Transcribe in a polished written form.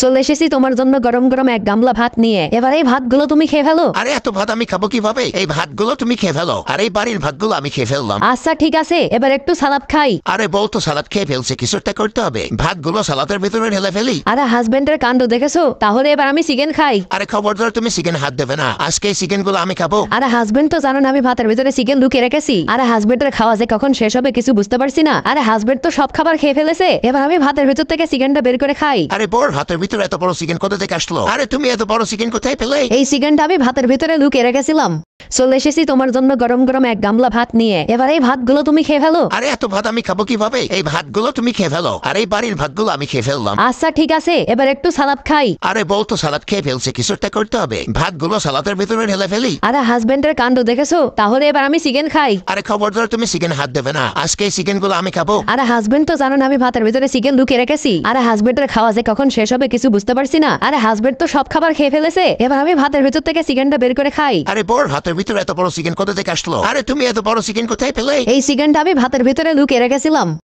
চলে এসেছি তোমার জন্য গরম গরম এক গামলা ভাত নিয়ে। এবার এই ভাতগুলো তুমি খেয়ে ফেলো। আরে এত ভাত আমি খাবো কিভাবে? এই ভাতগুলো তুমি খেয়ে ফেলো, আর এই বাড়ির ভাতগুলো আমি খেয়ে ফেললাম। আচ্ছা ঠিক আছে, এবার একটু সালাদ খাই। আরে বলতো সালাদ খেয়ে ফেলছে, কিছু একটা করতে হবে। ভাতগুলো সালাদের ভিতরে ঢেলে ফেলি। আরে হাজবেন্ডের কাণ্ড দেখেছো? তাহলে এবার আমি চিকেন খাই। আরে খবরদার, তুমি চিকেন হাত দেবে না, আজকে এই চিকেন গুলো আমি খাবো। আরে হাজবেন্ড তো জানো না আমি ভাতের ভিতরে চিকেন লুকিয়ে রেখেছি। আরে হাজবেন্ডের খাওয়া যে কখন শেষ হবে কিছু বুঝতে পারছি না। আরে হাজবেন্ড তো সব খাবার খেয়ে ফেলেছে, এবার আমি ভাতের ভিতর থেকে চিকেনটা বের করে খাই। আরে বোর ভাতের ভিতরে এত বড় চিকেন কোথা থেকে আসলো? আরে তুমি এত বড় চিকেন কোথায় পেলে? এই চিকেনটা আমি ভাতের ভিতরে লুকিয়ে রেখেছিলাম। চলে এসেছি তোমার জন্য গরম গরম এক গামলা ভাত নিয়ে। এবার এই ভাতগুলো তুমি খেয়ে ফেলো। আরে এত ভাত আমি খাবো কিভাবে? এই ভাতগুলো তুমি খেয়ে ফেলো, আর এই বাড়ির ভাতগুলো আমি খেয়ে ফেললাম। আচ্ছা ঠিক আছে, এবার একটু সালাদ খাই। আরে বলতো সালাদ খেয়ে ফেলছে, কিছু একটা করতে হবে। ভাতগুলো সালাদের ভিতরে ঢেলে ফেলি। আরে হাজবেন্ডের কাণ্ড দেখেছো? তাহলে এবার আমি চিকেন খাই। আরে খবরদার, তুমি চিকেন হাত দেবে না, আজকে এই চিকেন গুলো আমি খাবো। আরে হাজবেন্ড তো জানো না আমি ভাতের ভিতরে চিকেন লুকিয়ে রেখেছি। আরে হাজবেন্ডের খাওয়া যে কখন শেষ হবে কিছু বুঝতে পারছি না। আরে হাজবেন্ড তো সব খাবার খেয়ে ফেলেছে, এবার আমি ভাতের ভিতর থেকে চিকেনটা বের করে খাই। আরে বোর ভাতের ভিতরে এত বড় চিকেন কোথা থেকে আসলো? আরে তুমি এত বড় চিকেন কোথায় পেলে? এই চিকেনটা আমি ভাতের ভিতরে লুকিয়ে রেখেছিলাম।